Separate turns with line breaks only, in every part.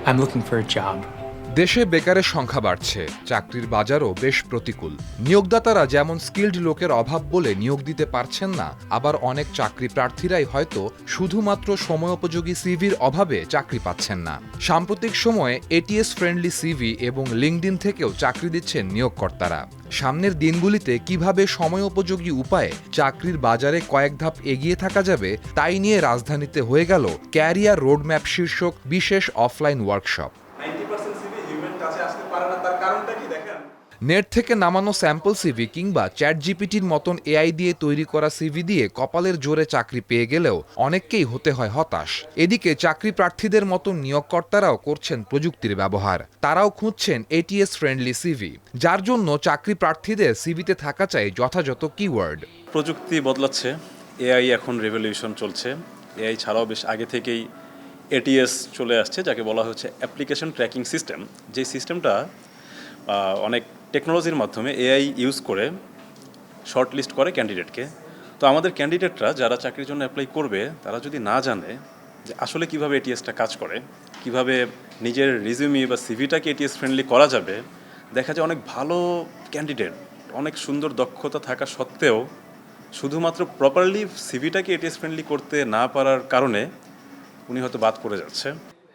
I'm looking for a job.
দেশে বেকারের সংখ্যা বাড়ছে, চাকরির বাজারও বেশ প্রতিকূল। নিয়োগদাতারা যেমন স্কিল্ড লোকের অভাব বলে নিয়োগ দিতে পারছেন না, আবার অনেক চাকরি প্রার্থীরাই হয়তো শুধুমাত্র সময়োপযোগী সিভির অভাবে চাকরি পাচ্ছেন না। সাম্প্রতিক সময়ে এটিএস ফ্রেন্ডলি সিভি এবং লিঙ্কডইন থেকেও চাকরি দিচ্ছেন নিয়োগকর্তারা। সামনের দিনগুলিতে কিভাবে সময়োপযোগী উপায়ে চাকরির বাজারে কয়েক ধাপ এগিয়ে থাকা যাবে তাই নিয়ে রাজধানীতে হয়ে গেল ক্যারিয়ার রোডম্যাপ শীর্ষক বিশেষ অফলাইন ওয়ার্কশপ। নেট থেকে নামানো স্যাম্পল সিভি কিংবা চ্যাট জিপিটির মতন এআই দিয়ে তৈরি করা সিভি দিয়ে কপালের জোরে চাকরি পেয়ে গেলেও অনেককেই হতে হয় হতাশ। এদিকে চাকরি প্রার্থীদের মতো নিয়োগকর্তারাও করছেন প্রযুক্তির ব্যবহার। তারাও খুঁজছেন এটিএস ফ্রেন্ডলি সিভি, যার জন্য চাকরি প্রার্থীদের সিভিতে থাকা চাই যথাযথ কিওয়ার্ড।
প্রযুক্তি বদলাচ্ছে, এআই এখন রেভলিউশন চলছে। এআই ছাড়াও বেশ আগে থেকেই এটিএস চলে আসছে, যাকে বলা হচ্ছে অ্যাপ্লিকেশন ট্র্যাকিং সিস্টেম। যে সিস্টেমটা অনেক টেকনোলজির মাধ্যমে এআই ইউজ করে শর্ট লিস্ট করে ক্যান্ডিডেটকে। তো আমাদের ক্যান্ডিডেটরা যারা চাকরির জন্য অ্যাপ্লাই করবে, তারা যদি না জানে যে আসলে কিভাবে এটিএসটা কাজ করে, কিভাবে নিজের রিজিউমি বা সিভিটাকে এটিএস ফ্রেন্ডলি করা যাবে, দেখা যায় অনেক ভালো ক্যান্ডিডেট, অনেক সুন্দর দক্ষতা থাকা সত্ত্বেও শুধুমাত্র প্রপারলি সিভিটাকে এটিএস ফ্রেন্ডলি করতে না পারার কারণে উনি হয়তো বাদ পড়ে যাচ্ছে।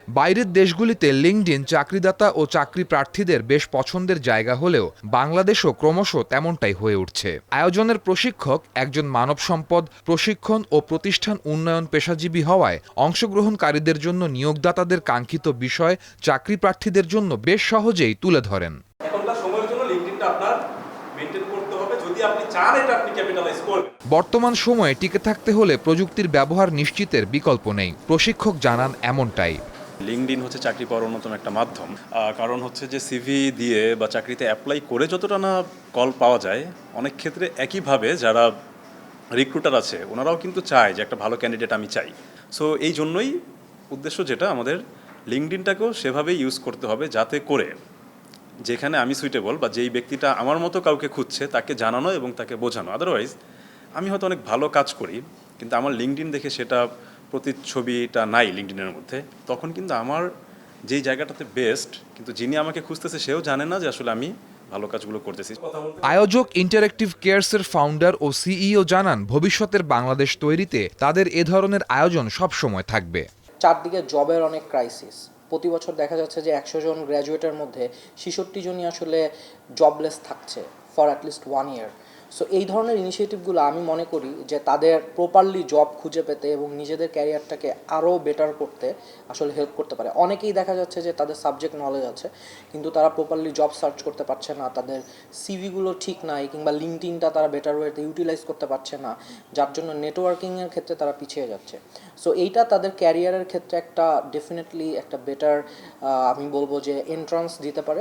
বাইরের দেশগুলিতে লিঙ্কডইন চাকরিদাতা ও চাকরি প্রার্থীদের বেশ পছন্দের জায়গা হলেও বাংলাদেশও ক্রমশ তেমনটাই হয়ে উঠছে। আয়োজনের প্রশিক্ষক একজন মানব সম্পদ প্রশিক্ষণ ও প্রতিষ্ঠান উন্নয়ন পেশাজীবী হওয়ায় অংশগ্রহণকারীদের জন্য নিয়োগদাতাদের কাঙ্ক্ষিত বিষয় চাকরি প্রার্থীদের জন্য বেশ সহজেই তুলে ধরেন।
এখনকার সময়ের জন্য লিঙ্কডইনটা আপনার মেইনটেইন করতে হবে, যদি আপনি চান এটা আপনি ক্যাপিটালাইজ করবেন।
বর্তমান সময়ে টিকে থাকতে হলে প্রযুক্তির ব্যবহার নিশ্চিতের বিকল্প নেই, প্রশিক্ষক জানান এমনটাই।
লিঙ্কডইন হচ্ছে চাকরি পাওয়ার অন্যতম একটা মাধ্যম। কারণ হচ্ছে যে সিভি দিয়ে বা চাকরিতে অ্যাপ্লাই করে যতটা না কল পাওয়া যায়, অনেক ক্ষেত্রে একইভাবে যারা রিক্রুটার আছে ওনারাও কিন্তু চায় যে একটা ভালো ক্যান্ডিডেট আমি চাই। সো এই জন্যই উদ্দেশ্য যেটা আমাদের লিঙ্কডইনটাকেও সেভাবেই ইউজ করতে হবে, যাতে করে যেখানে আমি সুইটেবল বা যেই ব্যক্তিটা আমার মতো কাউকে খুঁজছে তাকে জানানো এবং তাকে বোঝানো। আদারওয়াইজ আমি হয়তো অনেক ভালো কাজ করি, কিন্তু আমার লিঙ্কডইন দেখে সেটা প্রতিচ্ছবিটা নাই লিঙ্কডইনের মধ্যে, তখন কিন্তু আমার যেই জায়গাটাতে বেস্ট, কিন্তু যিনি আমাকে খুঁজতেছে সেও জানে না যে আসলে আমি ভালো কাজগুলো করতেছি।
আয়োজক ইন্টারেক্টিভ কেয়ারসের ফাউন্ডার ও সিইও জানান, ভবিষ্যতের বাংলাদেশ তৈরিতে তাদের এ ধরনের আয়োজন সবসময় থাকবে।
চারদিকে জবের অনেক ক্রাইসিস। প্রতি বছর দেখা যাচ্ছে যে 100 জন গ্র্যাজুয়েটের মধ্যে 66 জনই আসলে জবলেস থাকছে ফর অ্যাটলিস্ট 1 ইয়ার। সো এই ধরনের ইনিশিয়েটিভগুলো আমি মনে করি যে তাদের প্রপারলি জব খুঁজে পেতে এবং নিজেদের ক্যারিয়ারটাকে আরও বেটার করতে আসলে হেল্প করতে পারে। অনেকেই দেখা যাচ্ছে যে তাদের সাবজেক্ট নলেজ আছে কিন্তু তারা প্রপারলি জব সার্চ করতে পারছে না, তাদের সিভিগুলো ঠিক নাই, কিংবা লিঙ্কডইনটা তারা বেটার ওয়েতে ইউটিলাইজ করতে পারছে না, যার জন্য নেটওয়ার্কিংয়ের ক্ষেত্রে তারা পিছিয়ে যাচ্ছে। সো এইটা তাদের ক্যারিয়ারের ক্ষেত্রে একটা ডেফিনেটলি একটা বেটার আমি বলবো যে এন্ট্রান্স দিতে পারে।